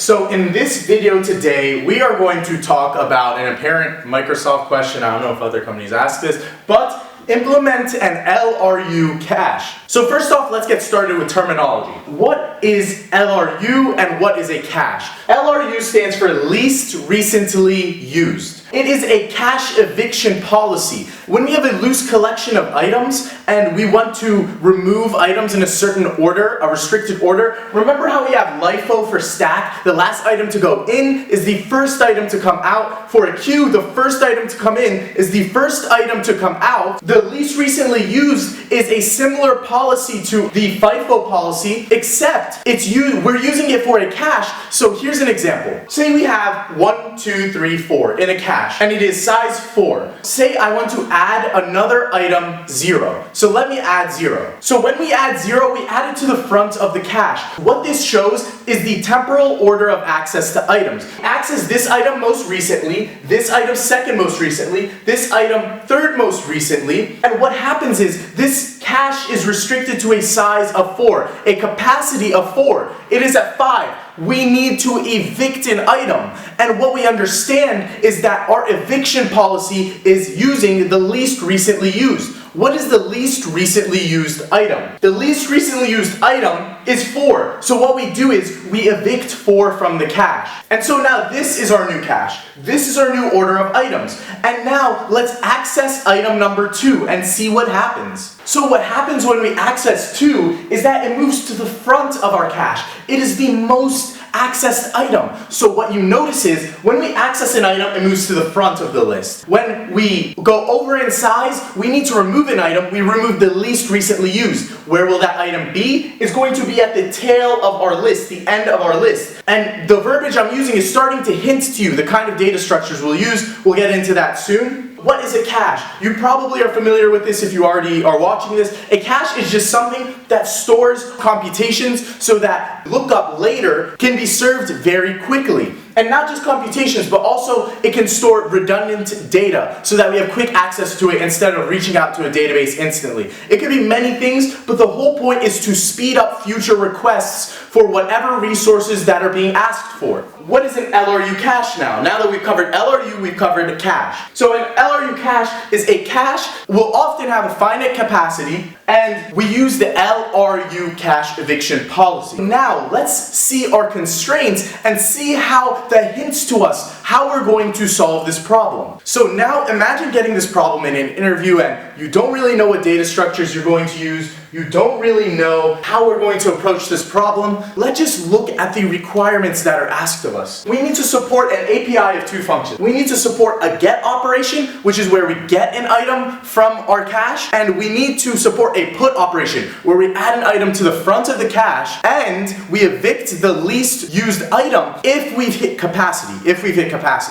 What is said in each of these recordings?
so in this video today, we are going to talk about an apparent Microsoft question. I don't know if other companies ask this, but implement an LRU cache. So first off, let's get started with terminology. What is LRU and what is a cache? LRU stands for least recently used. It is a cache eviction policy. When we have a loose collection of items and we want to remove items in a certain order, a restricted order, remember how we have LIFO for stack? The last item to go in is the first item to come out. For a queue, the first item to come in is the first item to come out. The least recently used is a similar policy to the FIFO policy, except we're using it for a cache. So here's an example. Say we have 1, 2, 3, 4 in a cache, and it is size 4. Say I want to add another item 0. So let me add 0. So when we add 0, we add it to the front of the cache. What this shows is the temporal order of access to items. Access this item most recently, this item second most recently, this item third most recently, and what happens is this cache is restricted to a size of 4, a capacity of 4. It is at 5. We need to evict an item. And what we understand is that our eviction policy is using the least recently used. What is the least recently used item? The least recently used item is 4. So what we do is we evict 4 from the cache. And so now this is our new cache. This is our new order of items. And now let's access item number 2 and see what happens. So what happens when we access 2 is that it moves to the front of our cache. It is the most accessed item. So what you notice is when we access an item, it moves to the front of the list. When we go over in size, we need to remove an item. We remove the least recently used. Where will that item be? It's going to be at the tail of our list, the end of our list. And the verbiage I'm using is starting to hint to you the kind of data structures we'll use. We'll get into that soon. What is a cache? You probably are familiar with this if you already are watching this. A cache is just something that stores computations so that lookup later can be served very quickly. And not just computations, but also it can store redundant data so that we have quick access to it instead of reaching out to a database instantly. It could be many things, but the whole point is to speed up future requests for whatever resources that are being asked for. What is an LRU cache now? Now that we've covered LRU, we've covered a cache. So an LRU cache is a cache will often have a finite capacity, and we use the LRU cache eviction policy. Now let's see our constraints and see how that hints to us how we're going to solve this problem. So now imagine getting this problem in an interview and you don't really know what data structures you're going to use. You don't really know how we're going to approach this problem. Let's just look at the requirements that are asked of us. We need to support an API of 2 functions. We need to support a get operation, which is where we get an item from our cache, and we need to support a put operation, where we add an item to the front of the cache, and we evict the least used item if we've hit capacity.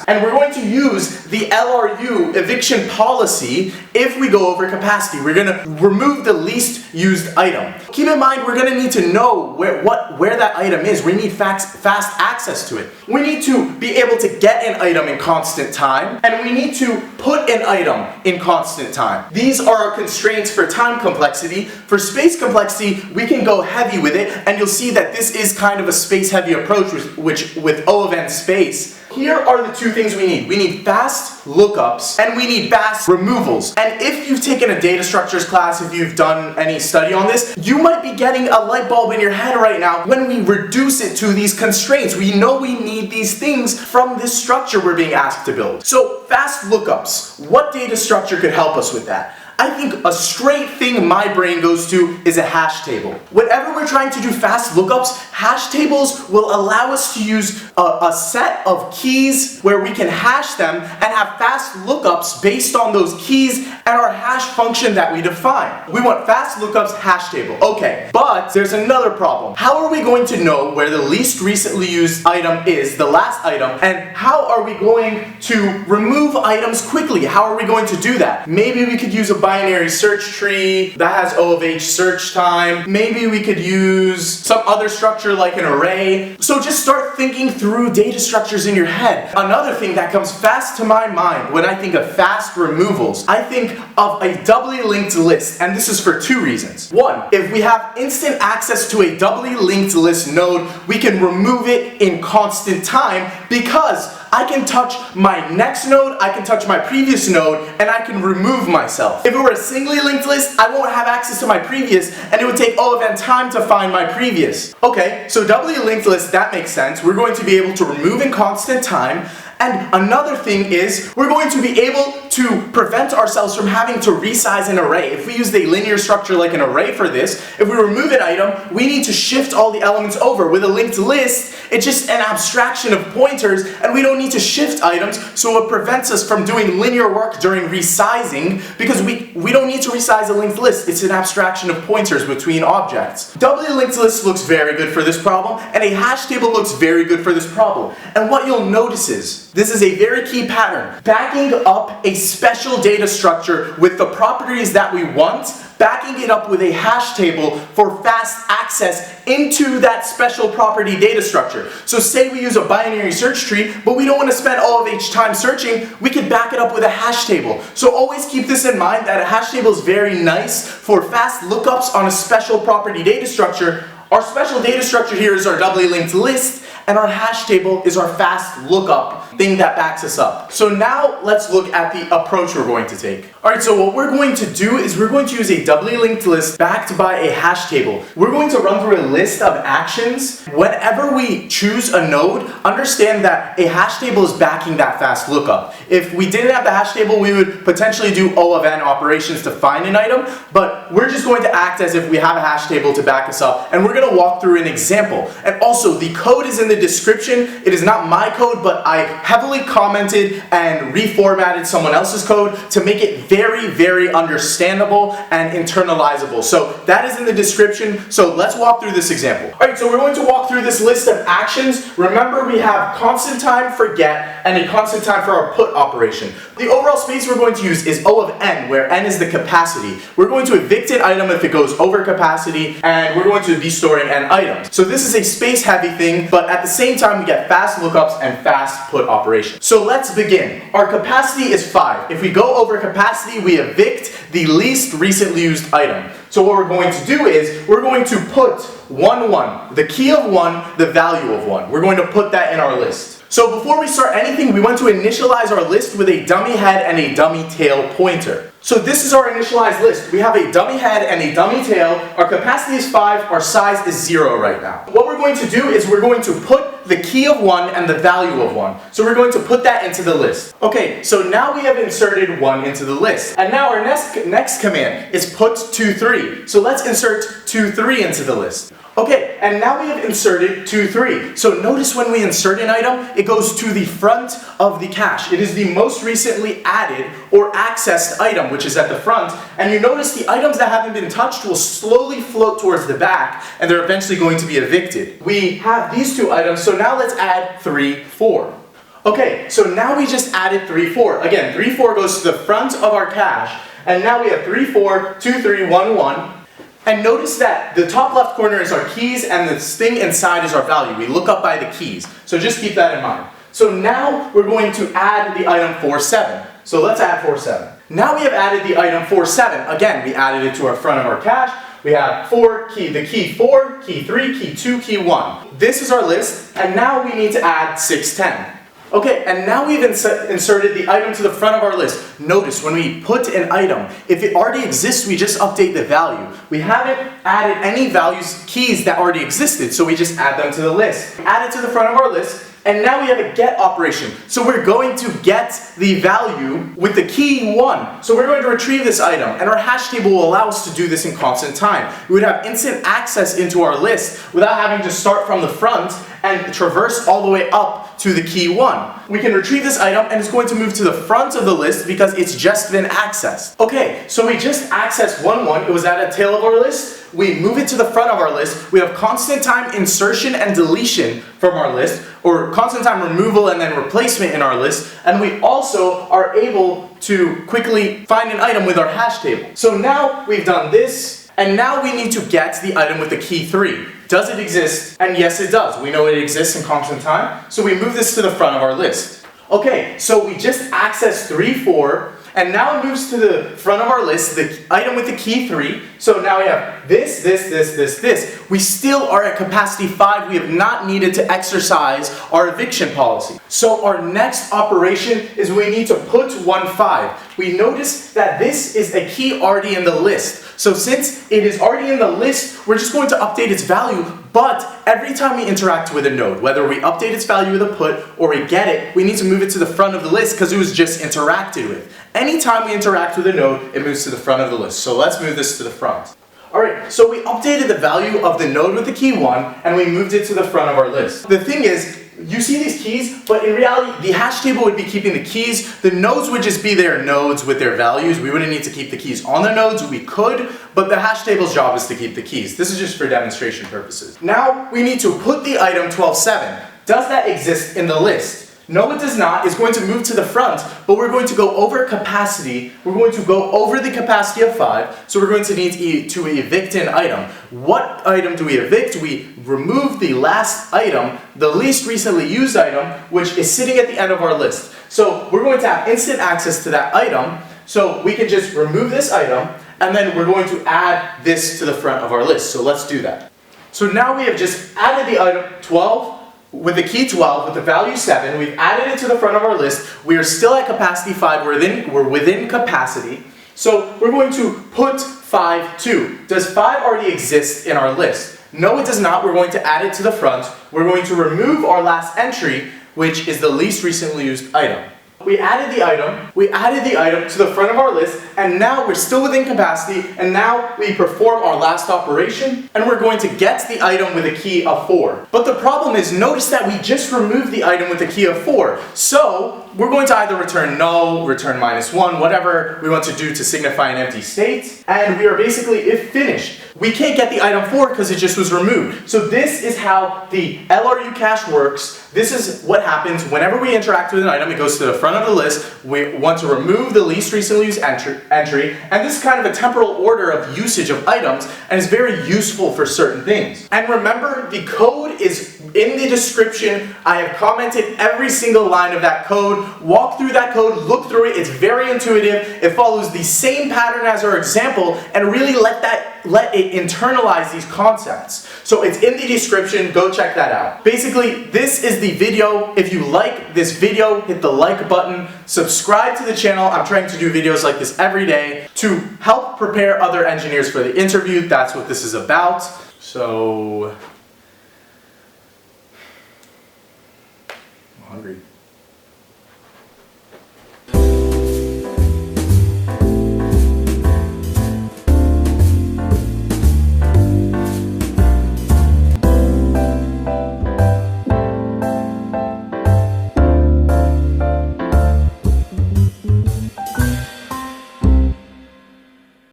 And we're going to use the LRU eviction policy if we go over capacity. We're going to remove the least used item. Keep in mind, we're going to need to know where that item is. We need fast access to it. We need to be able to get an item in constant time, and we need to put an item in constant time. These are our constraints for time complexity. For space complexity, we can go heavy with it, and you'll see that this is kind of a space-heavy approach with O of n space. Here are the 2 things we need. We need fast lookups and we need fast removals. And if you've taken a data structures class, if you've done any study on this, you might be getting a light bulb in your head right now when we reduce it to these constraints. We know we need these things from this structure we're being asked to build. So fast lookups, what data structure could help us with that? I think a straight thing my brain goes to is a hash table. Whenever we're trying to do fast lookups, hash tables will allow us to use a set of keys where we can hash them and have fast lookups based on those keys and our hash function that we define. We want fast lookups hash table. Okay, but there's another problem. How are we going to know where the least recently used item is, the last item, and how are we going to remove items quickly? How are we going to do that? Maybe we could use a binary search tree that has O of H search time. Maybe we could use some other structure like an array. So just start thinking through data structures in your head. Another thing that comes fast to my mind when I think of fast removals, I think of a doubly linked list, and this is for two reasons. One, if we have instant access to a doubly linked list node, we can remove it in constant time because I can touch my next node, I can touch my previous node, and I can remove myself. If it were a singly linked list, I won't have access to my previous, and it would take O of n time to find my previous. Okay, so doubly linked list, that makes sense. We're going to be able to remove in constant time. And another thing is, we're going to be able to prevent ourselves from having to resize an array. If we used a linear structure like an array for this, if we remove an item, we need to shift all the elements over. With a linked list, it's just an abstraction of pointers, and we don't need to shift items, so it prevents us from doing linear work during resizing, because we don't need to resize a linked list. It's an abstraction of pointers between objects. Doubly linked list looks very good for this problem, and a hash table looks very good for this problem. And what you'll notice is, this is a very key pattern. Backing up a special data structure with the properties that we want, backing it up with a hash table for fast access into that special property data structure. So say we use a binary search tree, but we don't want to spend all of each time searching, we can back it up with a hash table. So always keep this in mind, that a hash table is very nice for fast lookups on a special property data structure. Our special data structure here is our doubly linked list, and our hash table is our fast lookup thing that backs us up. So now let's look at the approach we're going to take. Alright, so what we're going to do is we're going to use a doubly linked list backed by a hash table. We're going to run through a list of actions. Whenever we choose a node, understand that a hash table is backing that fast lookup. If we didn't have the hash table, we would potentially do O of n operations to find an item, but we're just going to act as if we have a hash table to back us up, and we're going to walk through an example. And also, the code is in the description. It is not my code, but I heavily commented and reformatted someone else's code to make it very, very understandable and internalizable. So that is in the description. So let's walk through this example. Alright, so we're going to walk through this list of actions. Remember, we have constant time for get and a constant time for our put operation. The overall space we're going to use is O of n, where n is the capacity. We're going to evict an item if it goes over capacity, and we're going to be storing n items. So this is a space heavy thing, but at the same time we get fast lookups and fast put operations. So let's begin. Our capacity is 5. If we go over capacity, we evict the least recently used item. So what we're going to do is, we're going to put 1, 1, the key of 1, the value of 1. We're going to put that in our list. So before we start anything, we want to initialize our list with a dummy head and a dummy tail pointer. So this is our initialized list. We have a dummy head and a dummy tail. Our capacity is 5, our size is 0 right now. What we're going to do is we're going to put the key of 1 and the value of 1. So we're going to put that into the list. Okay, so now we have inserted 1 into the list. And now our next command is put 2, 3. So let's insert 2, 3 into the list. Okay, and now we have inserted 2, 3. So notice when we insert an item, it goes to the front of the cache. It is the most recently added or accessed item, which is at the front. And you notice the items that haven't been touched will slowly float towards the back, and they're eventually going to be evicted. We have these two items, so now let's add 3, 4. Okay, so now we just added 3, 4. Again, 3, 4 goes to the front of our cache, and now we have 3, 4, 2, 3, 1, 1. And notice that the top left corner is our keys and this thing inside is our value. We look up by the keys. So just keep that in mind. So now we're going to add the item 4, 7. So let's add 4, 7. Now we have added the item 4, 7. Again, we added it to our front of our cache. We have the key 4, key 3, key 2, key 1. This is our list, and now we need to add 6, 10. Okay, and now we've inserted the item to the front of our list. Notice when we put an item, if it already exists, we just update the value. We haven't added any keys that already existed, so we just add them to the list. Add it to the front of our list, and now we have a get operation. So we're going to get the value with the key 1. So we're going to retrieve this item, and our hash table will allow us to do this in constant time. We would have instant access into our list without having to start from the front and traverse all the way up to the key 1. We can retrieve this item and it's going to move to the front of the list because it's just been accessed. Okay, so we just accessed 1-1, it was at a tail of our list. We move it to the front of our list. We have constant time insertion and deletion from our list, or constant time removal and then replacement in our list, and we also are able to quickly find an item with our hash table. So now we've done this, and now we need to get the item with the key 3. Does it exist? And yes, it does. We know it exists in constant time, so we move this to the front of our list. Okay, so we just accessed 3-4, and now it moves to the front of our list, the item with the key 3. So now we have this. We still are at capacity 5. We have not needed to exercise our eviction policy. So our next operation is we need to put 1-5. We notice that this is a key already in the list. So since it is already in the list, we're just going to update its value, but every time we interact with a node, whether we update its value with a put or we get it, we need to move it to the front of the list because it was just interacted with. Anytime we interact with a node, it moves to the front of the list. So let's move this to the front. Alright, so we updated the value of the node with the key 1 and we moved it to the front of our list. The thing is, you see these keys, but in reality, the hash table would be keeping the keys. The nodes would just be their nodes with their values. We wouldn't need to keep the keys on the nodes. We could, but the hash table's job is to keep the keys. This is just for demonstration purposes. Now, we need to put the item 12-7. Does that exist in the list? No, it does not. It's going to move to the front, but we're going to go over capacity. We're going to go over the capacity of 5, so we're going to need to evict an item. What item do we evict? We remove the last item, the least recently used item, which is sitting at the end of our list. So we're going to have instant access to that item, so we can just remove this item, and then we're going to add this to the front of our list. So let's do that. So now we have just added the item 12, with the key 12, with the value 7, we've added it to the front of our list. We are still at capacity 5, we're within capacity. So we're going to put 5-2. Does 5 already exist in our list? No, it does not. We're going to add it to the front. We're going to remove our last entry, which is the least recently used item. We added the item to the front of our list, and now we're still within capacity, and now we perform our last operation, and we're going to get the item with a key of 4. But the problem is, notice that we just removed the item with a key of 4. So, we're going to either return null, return -1, whatever we want to do to signify an empty state, and we are basically finished. We can't get the item 4 because it just was removed. So this is how the LRU cache works. This is what happens whenever we interact with an item. It goes to the front of the list. We want to remove the least recently used entry, and this is kind of a temporal order of usage of items, and is very useful for certain things. And remember, the code is in the description. I have commented every single line of that code. Walk through that code, look through it. It's very intuitive. It follows the same pattern as our example, and really let it internalize these concepts. So it's in the description, go check that out. Basically, this is the video. If you like this video, hit the like button, subscribe to the channel. I'm trying to do videos like this every day to help prepare other engineers for the interview. That's what this is about. So, I'm hungry.